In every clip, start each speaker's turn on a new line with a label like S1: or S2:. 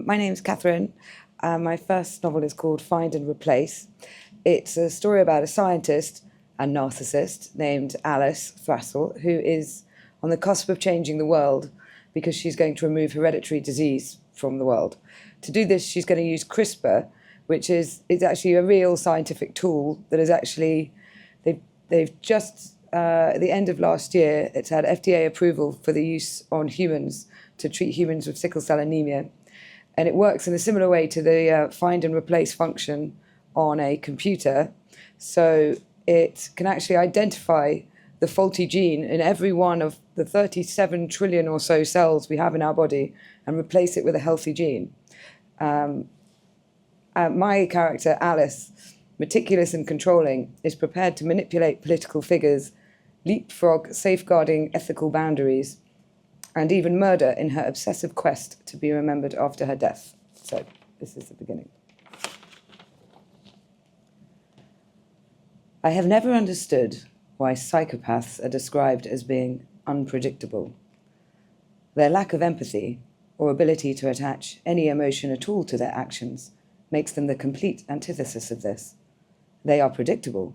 S1: My name's Katherine. My first novel is called Find and Replace. It's a story about a scientist and narcissist named Alice Thrastle, who is on the cusp of changing the world because she's going to remove hereditary disease from the world. To do this, she's going to use CRISPR, which is actually a real scientific tool that is actually, they've just, at the end of last year, it's had FDA approval for the use on humans to treat humans with sickle cell anemia. And it works in a similar way to the find and replace function on a computer. So it can actually identify the faulty gene in every one of the 37 trillion or so cells we have in our body and replace it with a healthy gene. My character, Alice, meticulous and controlling, is prepared to manipulate political figures, leapfrog safeguarding ethical boundaries, and even murder in her obsessive quest to be remembered after her death. So this is the beginning. I have never understood why psychopaths are described as being unpredictable. Their lack of empathy or ability to attach any emotion at all to their actions makes them the complete antithesis of this. They are predictable.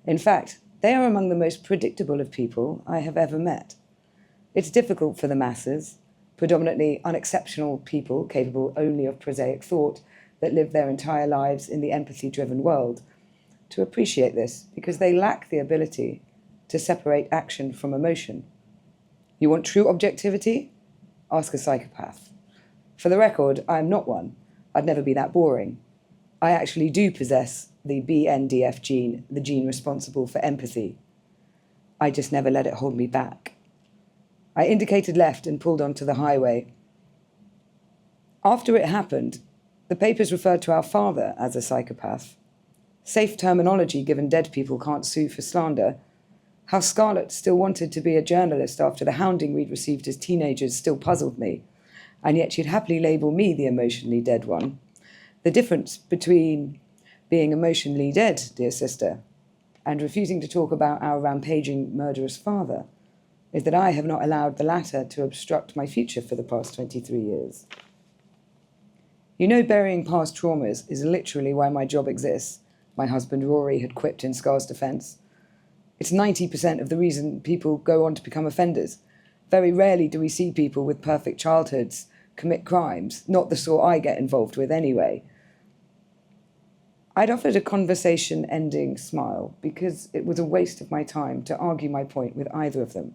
S1: In fact, they are among the most predictable of people I have ever met. It's difficult for the masses, predominantly unexceptional people capable only of prosaic thought that live their entire lives in the empathy-driven world, to appreciate this because they lack the ability to separate action from emotion. You want true objectivity? Ask a psychopath. For the record, I am not one. I'd never be that boring. I actually do possess the BNDF gene, the gene responsible for empathy. I just never let it hold me back. I indicated left and pulled onto the highway. After it happened, the papers referred to our father as a psychopath. Safe terminology given dead people can't sue for slander. How Scarlett still wanted to be a journalist after the hounding we'd received as teenagers still puzzled me, and yet she'd happily label me the emotionally dead one. The difference between being emotionally dead, dear sister, and refusing to talk about our rampaging, murderous father is that I have not allowed the latter to obstruct my future for the past 23 years. You know, burying past traumas is literally why my job exists, my husband Rory had quipped in Scar's defense. It's 90% of the reason people go on to become offenders. Very rarely do we see people with perfect childhoods commit crimes, not the sort I get involved with anyway. I'd offered a conversation-ending smile because it was a waste of my time to argue my point with either of them.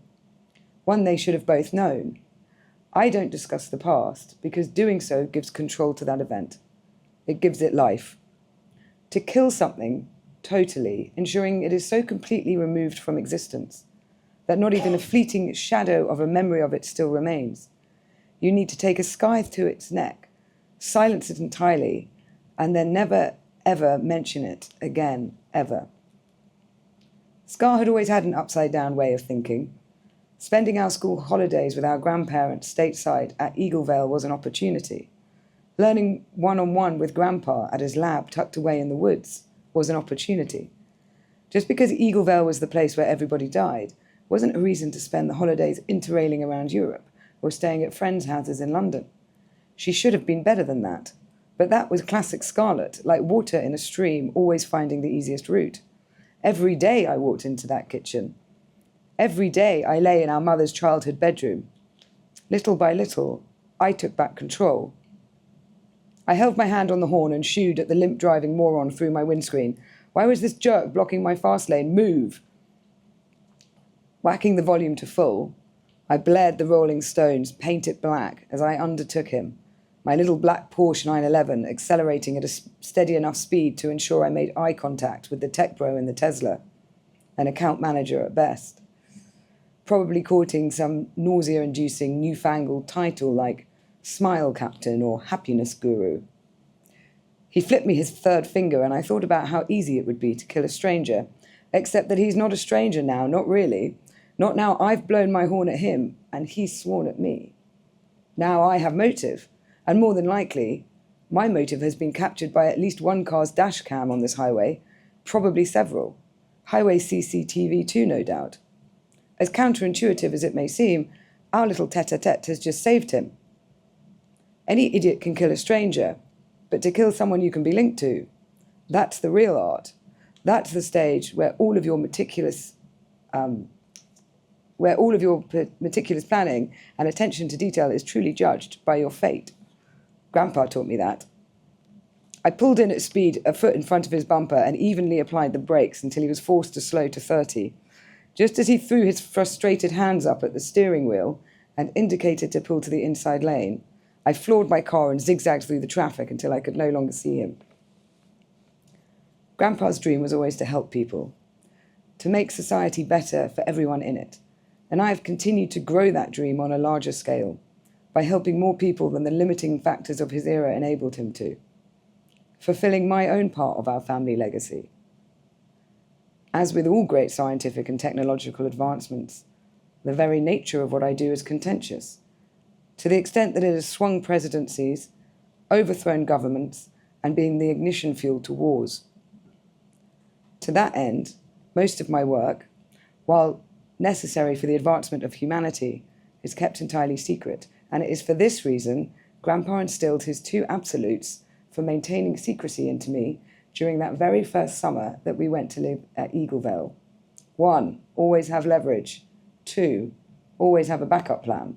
S1: One they should have both known. I don't discuss the past because doing so gives control to that event. It gives it life. To kill something totally, ensuring it is so completely removed from existence that not even a fleeting shadow of a memory of it still remains. You need to take a scythe to its neck, silence it entirely, and then never, ever mention it again, ever. Scar had always had an upside-down way of thinking. Spending our school holidays with our grandparents stateside at Eaglevale was an opportunity. Learning one-on-one with Grandpa at his lab tucked away in the woods was an opportunity. Just because Eaglevale was the place where everybody died wasn't a reason to spend the holidays interrailing around Europe or staying at friends' houses in London. She should have been better than that. But that was classic Scarlett, like water in a stream, always finding the easiest route. Every day I walked into that kitchen. Every day I lay in our mother's childhood bedroom. Little by little, I took back control. I held my hand on the horn and shooed at the limp-driving moron through my windscreen. Why was this jerk blocking my fast lane? Move! Whacking the volume to full, I blared the Rolling Stones, Paint It Black, as I undertook him, my little black Porsche 911 accelerating at a steady enough speed to ensure I made eye contact with the tech bro in the Tesla, an account manager at best, probably courting some nausea-inducing newfangled title like Smile Captain or Happiness Guru. He flipped me his third finger and I thought about how easy it would be to kill a stranger, except that he's not a stranger now, not really. Not now I've blown my horn at him and he's sworn at me. Now I have motive, and more than likely, my motive has been captured by at least one car's dash cam on this highway, probably several. Highway CCTV too, no doubt. As counterintuitive as it may seem, our little tete-a-tete has just saved him. Any idiot can kill a stranger, but to kill someone you can be linked to, that's the real art. That's the stage where all of your meticulous planning and attention to detail is truly judged by your fate. Grandpa taught me that. I pulled in at speed a foot in front of his bumper and evenly applied the brakes until he was forced to slow to 30. Just as he threw his frustrated hands up at the steering wheel and indicated to pull to the inside lane, I floored my car and zigzagged through the traffic until I could no longer see him. Grandpa's dream was always to help people, to make society better for everyone in it, and I have continued to grow that dream on a larger scale by helping more people than the limiting factors of his era enabled him to, fulfilling my own part of our family legacy. As with all great scientific and technological advancements, the very nature of what I do is contentious, to the extent that it has swung presidencies, overthrown governments, and been the ignition fuel to wars. To that end, most of my work, while necessary for the advancement of humanity, is kept entirely secret, and it is for this reason Grandpa instilled his two absolutes for maintaining secrecy into me during that very first summer that we went to live at Eaglevale. 1, always have leverage. 2, always have a backup plan.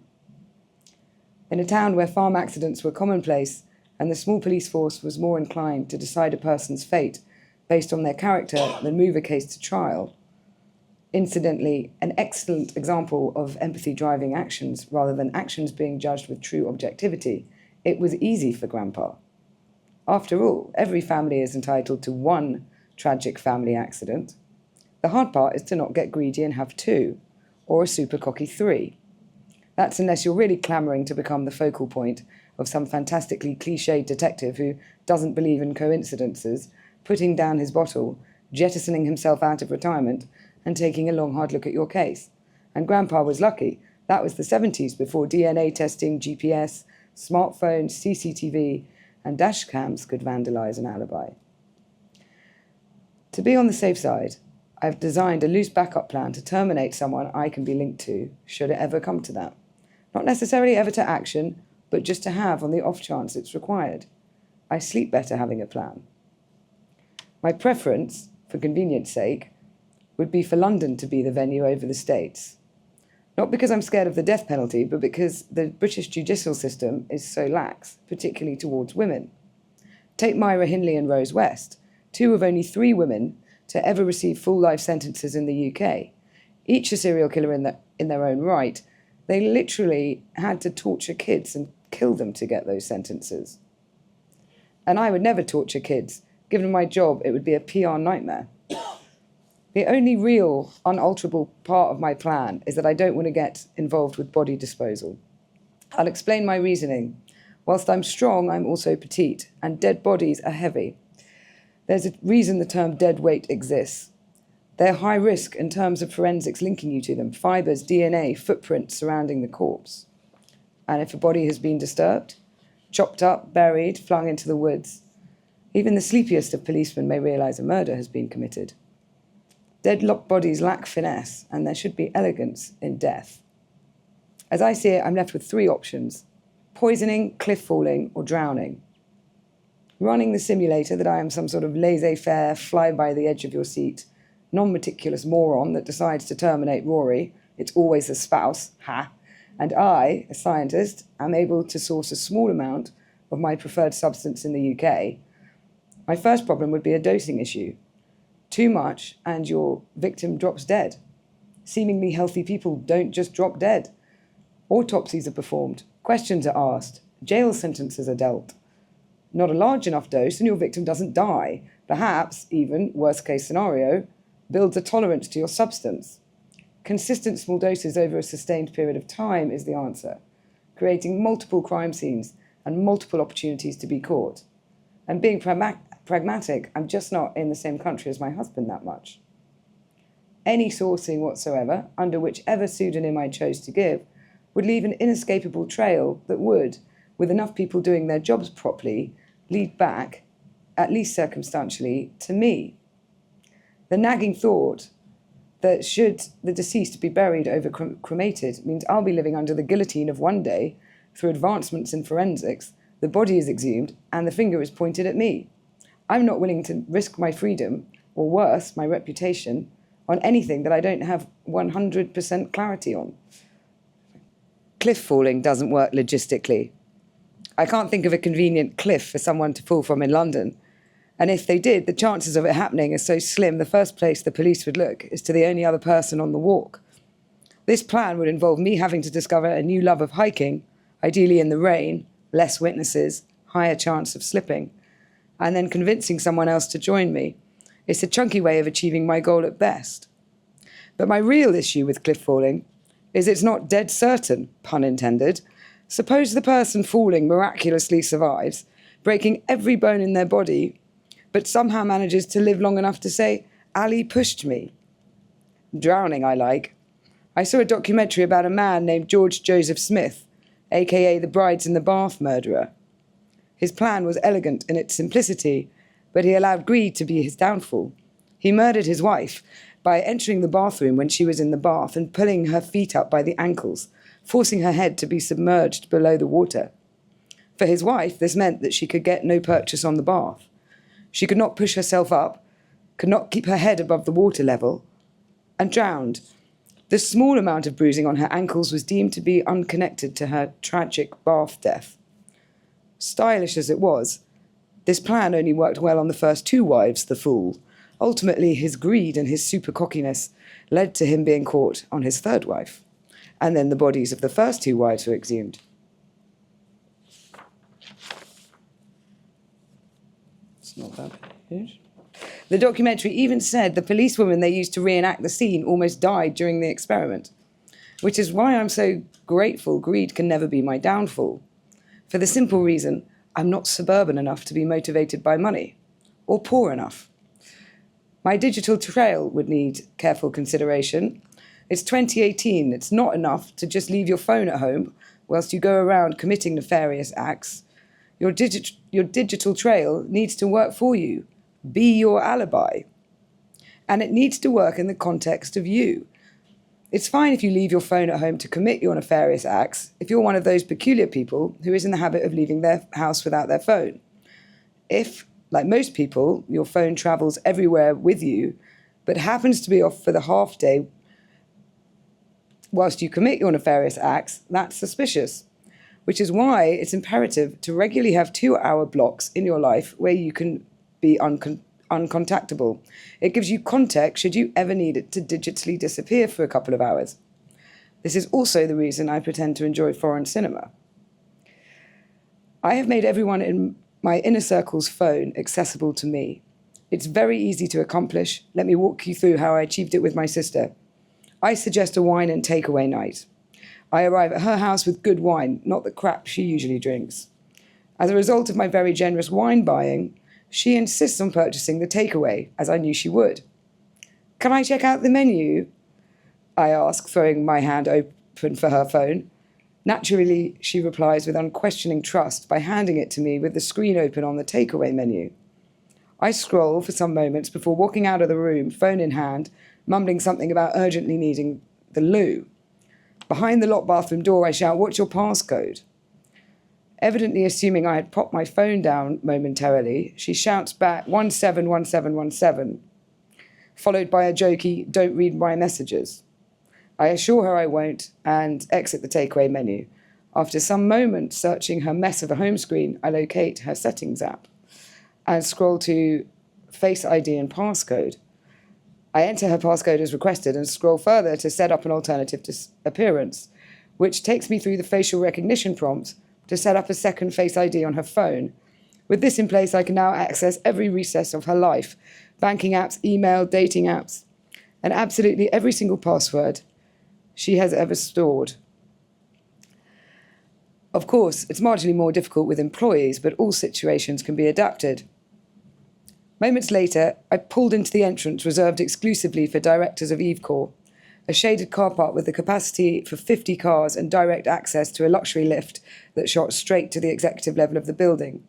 S1: In a town where farm accidents were commonplace and the small police force was more inclined to decide a person's fate based on their character than move a case to trial, incidentally, an excellent example of empathy driving actions rather than actions being judged with true objectivity, it was easy for Grandpa. After all, every family is entitled to one tragic family accident. The hard part is to not get greedy and have 2, or a super cocky 3. That's unless you're really clamouring to become the focal point of some fantastically cliched detective who doesn't believe in coincidences, putting down his bottle, jettisoning himself out of retirement, and taking a long hard look at your case. And Grandpa was lucky. That was the 70s, before DNA testing, GPS, smartphones, CCTV, and dash cams could vandalise an alibi. To be on the safe side, I've designed a loose backup plan to terminate someone I can be linked to, should it ever come to that. Not necessarily ever to action, but just to have on the off chance it's required. I sleep better having a plan. My preference, for convenience sake, would be for London to be the venue over the States. Not because I'm scared of the death penalty, but because the British judicial system is so lax, particularly towards women. Take Myra Hindley and Rose West, 2 of only 3 women to ever receive full life sentences in the UK. Each a serial killer in their own right. They literally had to torture kids and kill them to get those sentences. And I would never torture kids. Given my job, it would be a PR nightmare. The only real, unalterable part of my plan is that I don't want to get involved with body disposal. I'll explain my reasoning. Whilst I'm strong, I'm also petite, and dead bodies are heavy. There's a reason the term dead weight exists. They're high risk in terms of forensics linking you to them, fibres, DNA, footprints surrounding the corpse. And if a body has been disturbed, chopped up, buried, flung into the woods, even the sleepiest of policemen may realise a murder has been committed. Deadlocked bodies lack finesse, and there should be elegance in death. As I see it, I'm left with 3 options: poisoning, cliff falling, or drowning. Running the simulator that I am some sort of laissez-faire, fly-by-the-edge-of-your-seat, non-meticulous moron that decides to terminate Rory, it's always the spouse, and I, a scientist, am able to source a small amount of my preferred substance in the UK, my first problem would be a dosing issue. Too much, and your victim drops dead. Seemingly healthy people don't just drop dead. Autopsies are performed, questions are asked, jail sentences are dealt. Not a large enough dose, and your victim doesn't die. Perhaps, even, worst case scenario, builds a tolerance to your substance. Consistent small doses over a sustained period of time is the answer, creating multiple crime scenes and multiple opportunities to be caught. And being pragmatic, I'm just not in the same country as my husband that much. Any sourcing whatsoever, under whichever pseudonym I chose to give, would leave an inescapable trail that would, with enough people doing their jobs properly, lead back, at least circumstantially, to me. The nagging thought that should the deceased be buried over cremated means I'll be living under the guillotine of one day through advancements in forensics, the body is exhumed and the finger is pointed at me. I'm not willing to risk my freedom, or worse, my reputation, on anything that I don't have 100% clarity on. Cliff falling doesn't work logistically. I can't think of a convenient cliff for someone to fall from in London. And if they did, the chances of it happening are so slim, the first place the police would look is to the only other person on the walk. This plan would involve me having to discover a new love of hiking, ideally in the rain, less witnesses, higher chance of slipping, and then convincing someone else to join me. It's a chunky way of achieving my goal at best. But my real issue with cliff falling is it's not dead certain, pun intended. Suppose the person falling miraculously survives, breaking every bone in their body, but somehow manages to live long enough to say, Ali pushed me. Drowning, I like. I saw a documentary about a man named George Joseph Smith, aka the Brides in the Bath murderer. His plan was elegant in its simplicity, but he allowed greed to be his downfall. He murdered his wife by entering the bathroom when she was in the bath and pulling her feet up by the ankles, forcing her head to be submerged below the water. For his wife, this meant that she could get no purchase on the bath. She could not push herself up, could not keep her head above the water level, and drowned. The small amount of bruising on her ankles was deemed to be unconnected to her tragic bath death. Stylish as it was, this plan only worked well on the first two wives, the fool. Ultimately, his greed and his super cockiness led to him being caught on his third wife. And then the bodies of the first two wives were exhumed. It's not that huge. The documentary even said the policewoman they used to reenact the scene almost died during the experiment, which is why I'm so grateful greed can never be my downfall. For the simple reason, I'm not suburban enough to be motivated by money, or poor enough. My digital trail would need careful consideration. It's 2018, it's not enough to just leave your phone at home whilst you go around committing nefarious acts. Your digital trail needs to work for you. Be your alibi. And it needs to work in the context of you. It's fine if you leave your phone at home to commit your nefarious acts, if you're one of those peculiar people who is in the habit of leaving their house without their phone. If, like most people, your phone travels everywhere with you, but happens to be off for the half day whilst you commit your nefarious acts, that's suspicious. Which is why it's imperative to regularly have 2-hour blocks in your life where you can be uncontactable. It gives you context should you ever need it to digitally disappear for a couple of hours. This is also the reason I pretend to enjoy foreign cinema. I have made everyone in my inner circle's phone accessible to me. It's very easy to accomplish. Let me walk you through how I achieved it with my sister. I suggest a wine and takeaway night. I arrive at her house with good wine, not the crap she usually drinks. As a result of my very generous wine buying, she insists on purchasing the takeaway, as I knew she would. "Can I check out the menu?" I ask, throwing my hand open for her phone. Naturally, she replies with unquestioning trust by handing it to me with the screen open on the takeaway menu. I scroll for some moments before walking out of the room, phone in hand, mumbling something about urgently needing the loo. Behind the locked bathroom door, I shout, "What's your passcode?" Evidently assuming I had popped my phone down momentarily, she shouts back 171717, followed by a jokey, "Don't read my messages." I assure her I won't and exit the takeaway menu. After some moments searching her mess of a home screen, I locate her settings app and scroll to Face ID and passcode. I enter her passcode as requested and scroll further to set up an alternative appearance, which takes me through the facial recognition prompts to set up a second Face ID on her phone. With this in place, I can now access every recess of her life, banking apps, email, dating apps, and absolutely every single password she has ever stored. Of course, it's marginally more difficult with employees, but all situations can be adapted. Moments later, I pulled into the entrance reserved exclusively for directors of Eve Corps, a shaded car park with the capacity for 50 cars and direct access to a luxury lift that shot straight to the executive level of the building.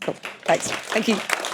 S1: Cool. Thanks. Thank you.